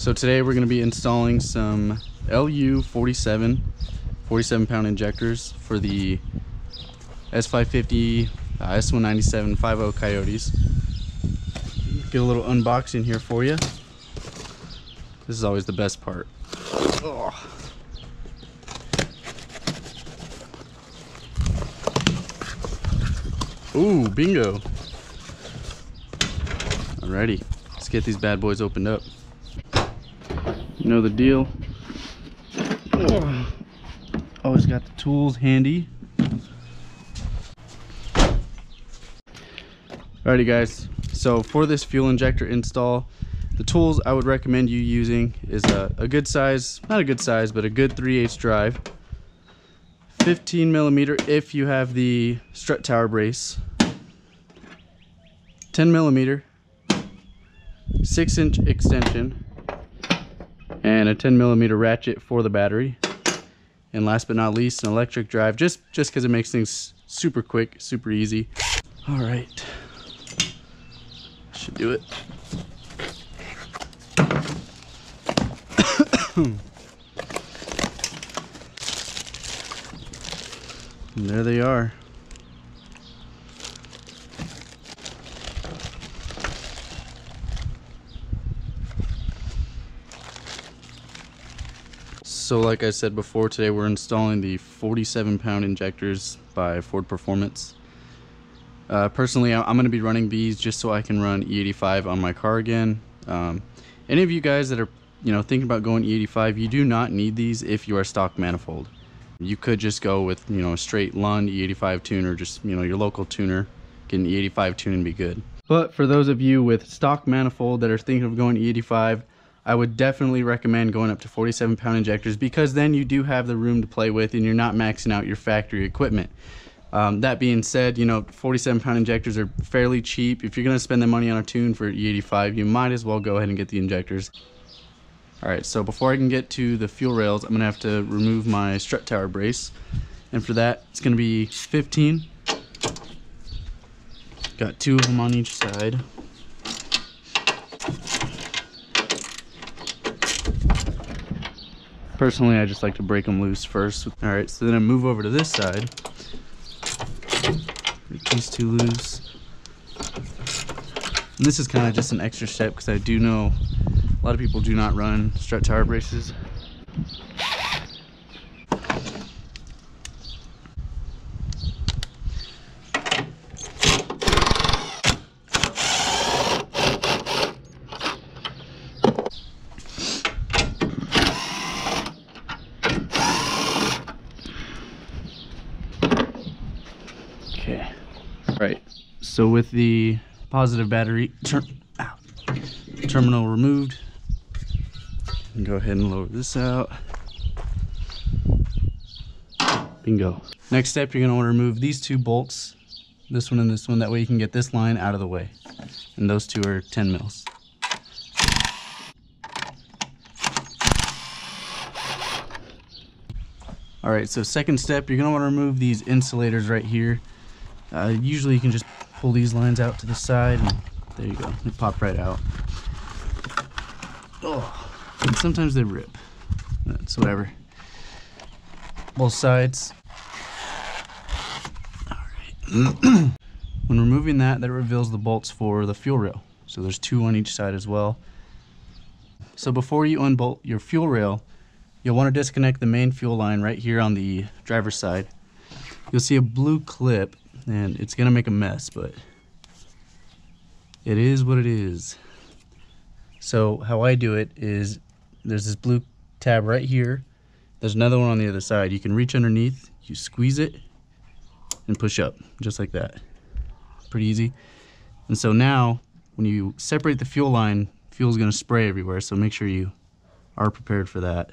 So today we're going to be installing some LU47 47-pound injectors for the S550 S197 50 Coyotes. Get a little unboxing here for you. This is always the best part. Oh. Ooh, bingo. Alrighty, let's get these bad boys opened up. You know the deal. Oh. Always got the tools handy. Alrighty guys, so for this fuel injector install, the tools I would recommend you using is a good size, not a good size, but a good 3/8 drive. 15mm if you have the strut tower brace. 10mm, 6-inch extension, and a 10mm ratchet for the battery. And last but not least, an electric drive, just because it makes things super quick, super easy. All right, should do it. And there they are. So like I said before, today we're installing the 47-pound injectors by Ford Performance. Personally, I'm going to be running these just so I can run E85 on my car again. Any of you guys that are thinking about going E85, you do not need these if you are stock manifold. You could just go with a straight Lund E85 tuner, just your local tuner, get an E85 tune and be good. But for those of you with stock manifold that are thinking of going E85, I would definitely recommend going up to 47-pound injectors, because then you do have the room to play with and you're not maxing out your factory equipment. That being said, 47-pound injectors are fairly cheap. If you're going to spend the money on a tune for E85, you might as well go ahead and get the injectors. Alright, so before I can get to the fuel rails, I'm going to have to remove my strut tower brace. And for that, it's going to be 15. Got 2 of them on each side. Personally, I just like to break them loose first. Alright, so then I move over to this side. Break these 2 loose. And this is kind of just an extra step because I do know a lot of people do not run strut tower braces. Okay. Right. So with the positive battery terminal removed, and go ahead and lower this out. Bingo. Next step, you're going to want to remove these 2 bolts, this one and this one. That way you can get this line out of the way. And those 2 are 10 mils. Alright, so second step, you're going to want to remove these insulators right here. Usually you can just pull these lines out to the side, and there you go. They pop right out. Oh. And sometimes they rip. That's whatever. Both sides. Alright. When removing that reveals the bolts for the fuel rail. So there's 2 on each side as well. So before you unbolt your fuel rail, you'll want to disconnect the main fuel line right here on the driver's side. You'll see a blue clip, and it's going to make a mess, but it is what it is. So how I do it is, there's this blue tab right here. There's another one on the other side. You can reach underneath, you squeeze it, and push up, just like that. Pretty easy. And so now, when you separate the fuel line, fuel's gonna spray everywhere, so make sure you are prepared for that.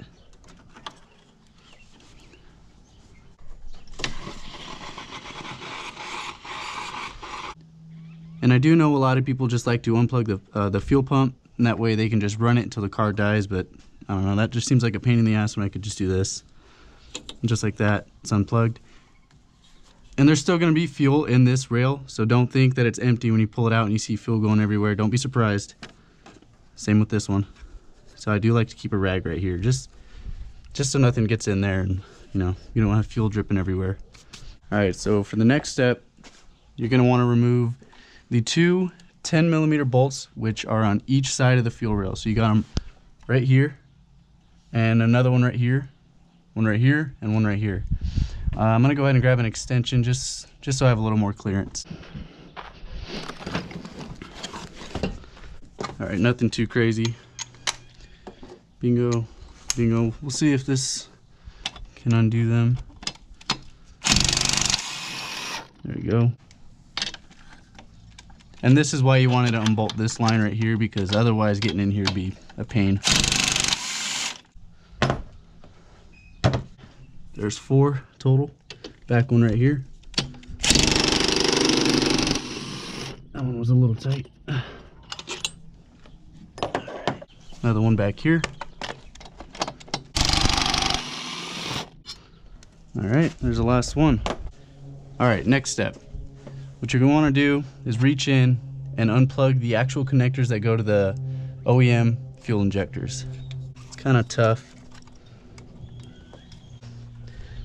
And I do know a lot of people just like to unplug the fuel pump, and that way they can just run it until the car dies, but I don't know, that just seems like a pain in the ass when I could just do this. And just like that, it's unplugged. And there's still going to be fuel in this rail, so don't think that it's empty when you pull it out and you see fuel going everywhere. Don't be surprised. Same with this one. So I do like to keep a rag right here, just so nothing gets in there and you don't have fuel dripping everywhere. All right, so for the next step, you're gonna wanna remove the two 10mm bolts, which are on each side of the fuel rail. So you got them right here, and another one right here, and one right here. I'm gonna go ahead and grab an extension just so I have a little more clearance. All right, nothing too crazy. Bingo, bingo. We'll see if this can undo them. There you go. And this is why you wanted to unbolt this line right here, because otherwise getting in here would be a pain. There's 4 total. Back one right here. That one was a little tight. Another one back here. All right, there's the last one. All right, next step. What you're gonna wanna do is reach in and unplug the actual connectors that go to the OEM fuel injectors. It's kind of tough.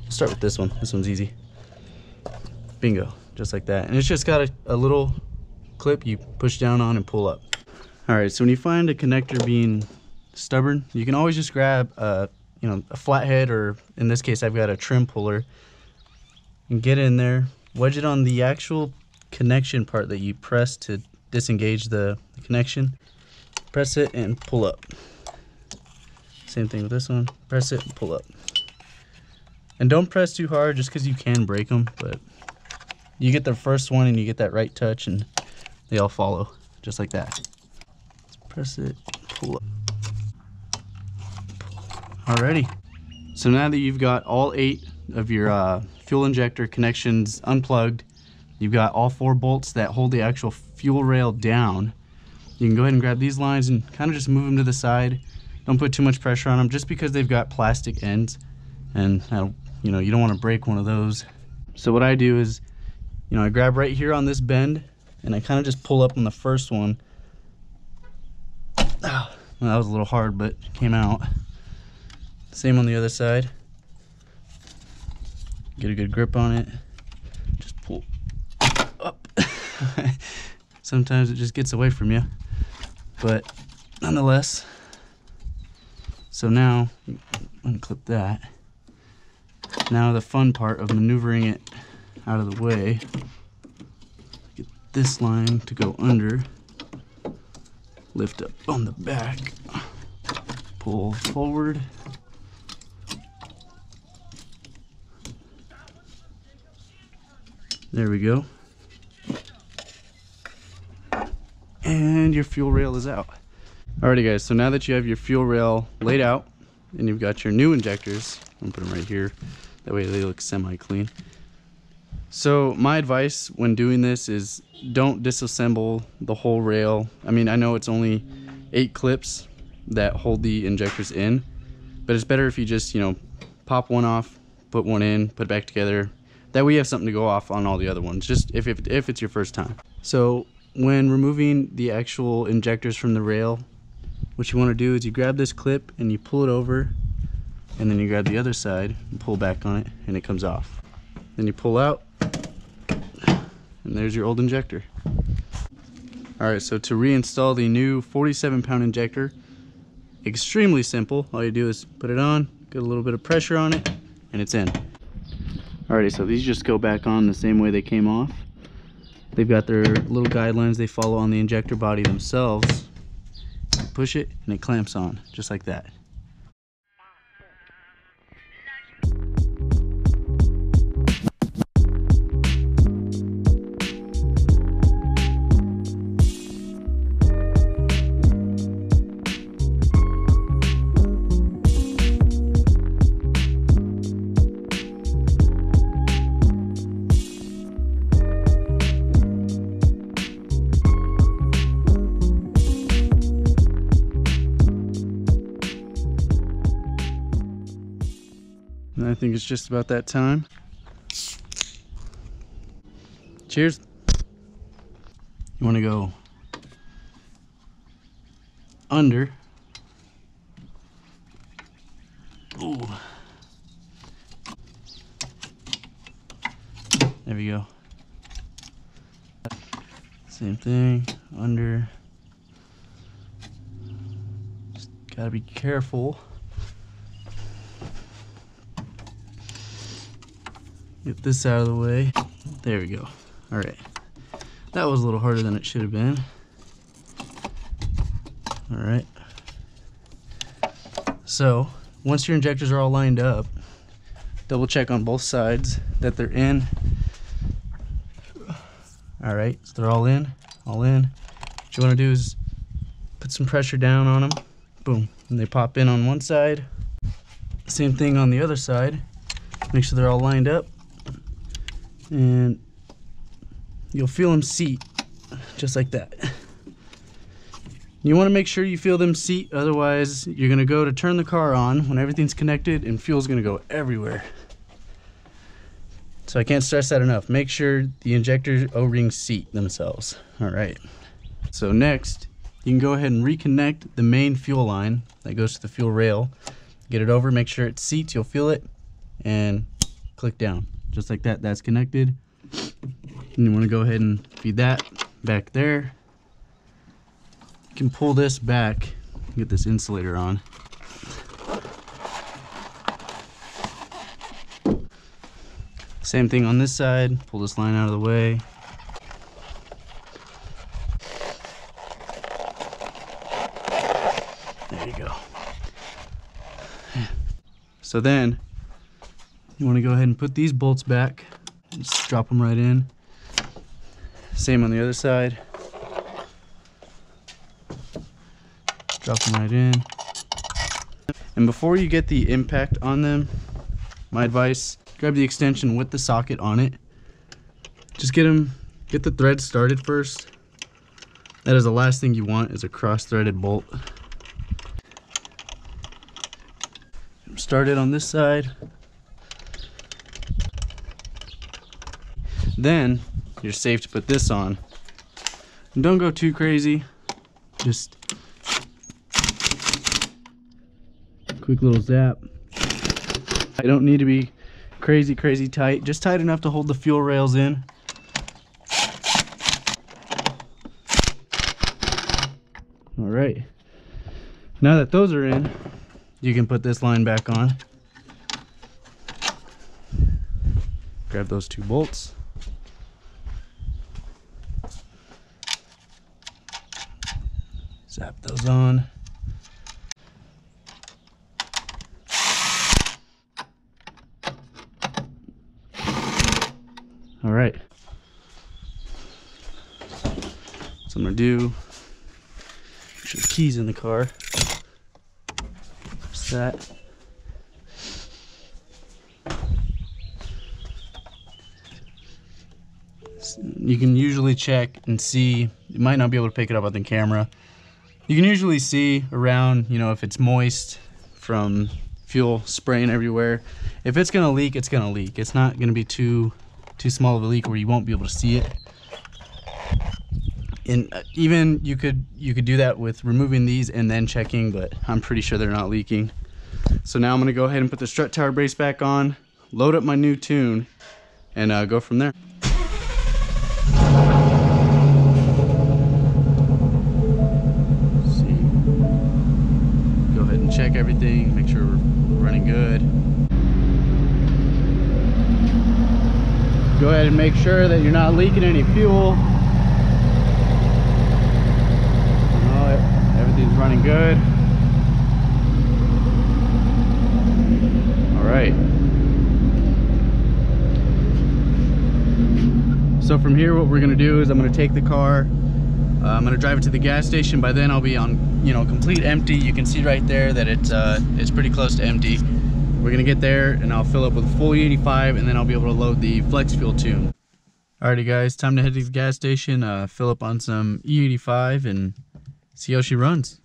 We'll start with this one. This one's easy. Bingo, just like that. And it's just got a little clip you push down on and pull up. All right, so when you find a connector being stubborn, you can always just grab a flathead, or in this case, I've got a trim puller, and get in there, wedge it on the actual connection part that you press to disengage the connection. Press it and pull up. Same thing with this one. Press it and pull up. And don't press too hard, just because you can break them, but you get the first one and you get that right touch and they all follow, just like that. Let's press it, pull up. Alrighty. So now that you've got all 8 of your fuel injector connections unplugged, you've got all 4 bolts that hold the actual fuel rail down, you can go ahead and grab these lines and kind of just move them to the side. Don't put too much pressure on them, just because they've got plastic ends, and you don't want to break one of those. So what I do is, I grab right here on this bend and I kind of just pull up on the first one. Well, that was a little hard, but it came out. Same on the other side. Get a good grip on it. Just pull up. Sometimes it just gets away from you, but nonetheless. So now, unclip that. Now the fun part of maneuvering it out of the way. Get this line to go under. Lift up on the back. Pull forward. There we go. And your fuel rail is out. Alrighty guys, so now that you have your fuel rail laid out and you've got your new injectors, I'm gonna put them right here, that way they look semi-clean. So my advice when doing this is don't disassemble the whole rail. I mean, I know it's only 8 clips that hold the injectors in, but it's better if you just, pop one off, put one in, put it back together. That way you have something to go off on all the other ones, just if it's your first time. So when removing the actual injectors from the rail, what you want to do is you grab this clip and you pull it over, and then you grab the other side and pull back on it, and it comes off. Then you pull out, and there's your old injector. Alright, so to reinstall the new 47-pound injector, extremely simple. All you do is put it on, get a little bit of pressure on it, and it's in. Alrighty, so these just go back on the same way they came off. They've got their little guidelines they follow on the injector body themselves. Push it and it clamps on, just like that. And I think it's just about that time. Cheers. You want to go under thing under. Just gotta be careful. Get this out of the way. There we go. All right. That was a little harder than it should have been. All right. So once your injectors are all lined up, double check on both sides that they're in. All right, so they're all in, all in. What you want to do is put some pressure down on them. Boom, and they pop in on one side. Same thing on the other side. Make sure they're all lined up, and you'll feel them seat just like that. You want to make sure you feel them seat, otherwise you're going to go to turn the car on when everything's connected and fuel's going to go everywhere. So I can't stress that enough. Make sure the injector O-rings seat themselves. All right. So next, you can go ahead and reconnect the main fuel line that goes to the fuel rail. Get it over, make sure it seats, you'll feel it, and click down. Just like that, that's connected. And you want to go ahead and feed that back there. You can pull this back, get this insulator on. Same thing on this side, pull this line out of the way. There you go. So then, you want to go ahead and put these bolts back, just drop them right in. Same on the other side. Drop them right in. And before you get the impact on them, my advice, grab the extension with the socket on it. Just get the thread started first. That is the last thing you want, is a cross-threaded bolt. Start it on this side. Then you're safe to put this on. And don't go too crazy. Just quick little zap. I don't need to be crazy tight, just tight enough to hold the fuel rails in. All right, now that those are in, you can put this line back on. Grab those two bolts. Zap those on. All right. So I'm gonna do, make sure the key's in the car. There's that. You can usually check and see, you might not be able to pick it up on the camera. You can usually see around, you know, if it's moist from fuel spraying everywhere. If it's gonna leak, it's gonna leak. It's not gonna be too small of a leak where you won't be able to see it. And even you could do that with removing these and then checking, but I'm pretty sure they're not leaking. So now I'm gonna go ahead and put the strut tower brace back on, load up my new tune, and go from there. See, go ahead and check everything, make sure we're running good. Go ahead and make sure that you're not leaking any fuel. Everything's running good. All right. So from here, what we're gonna do is I'm gonna take the car, I'm gonna drive it to the gas station. By then I'll be on, you know, complete empty. You can see right there that it's pretty close to empty. We're gonna get there and I'll fill up with full E85 and then I'll be able to load the flex fuel tune. Alrighty guys, time to head to the gas station, fill up on some E85 and see how she runs.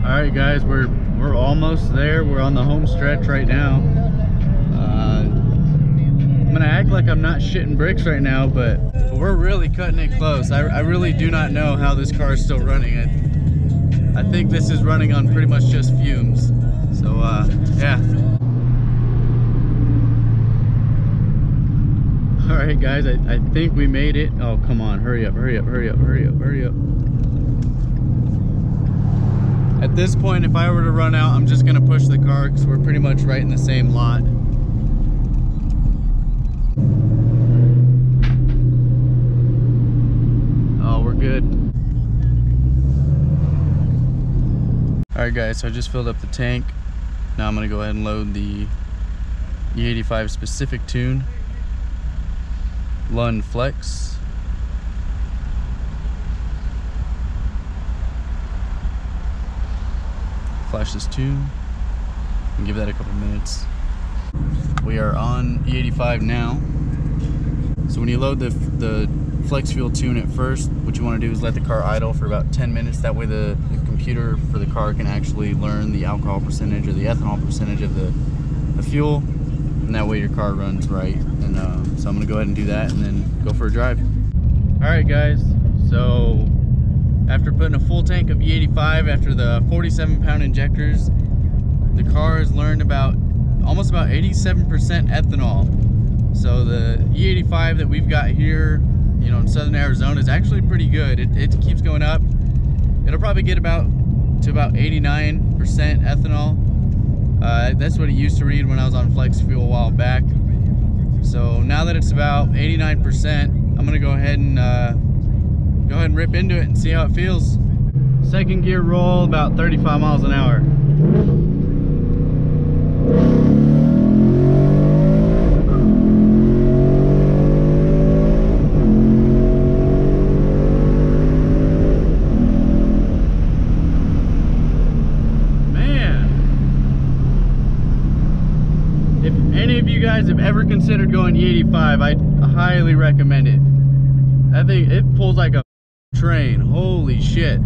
Alright guys, we're almost there. We're on the home stretch right now. I'm gonna act like I'm not shitting bricks right now, but we're really cutting it close. I really do not know how this car is still running. I think this is running on pretty much just fumes. So yeah. All right, guys, I think we made it. Oh, come on, hurry up, hurry up, hurry up, hurry up, hurry up. At this point, if I were to run out, I'm just gonna push the car because we're pretty much right in the same lot. Oh, we're good. All right, guys, so I just filled up the tank. Now I'm gonna go ahead and load the E85 specific tune. Lund Flex. Flash this tune and give that a couple minutes. We are on E85 now. So when you load the flex fuel tune at first, what you want to do is let the car idle for about 10 minutes. That way the computer for the car can actually learn the alcohol percentage or the ethanol percentage of the fuel, and that way your car runs right. And so I'm gonna go ahead and do that and then go for a drive. All right, guys, so after putting a full tank of E85 after the 47-pound injectors, the car has learned almost about 87% ethanol. So the E85 that we've got here, you know, in southern Arizona is actually pretty good. It keeps going up. It'll probably get to about 89% ethanol. That's what it used to read when I was on flex fuel a while back. So now that it's about 89%, I'm gonna go ahead and rip into it and see how it feels. Second gear roll, about 35 miles an hour. Man, if any of you guys have ever considered going E85, I highly recommend it. I think it pulls like a train. Holy shit.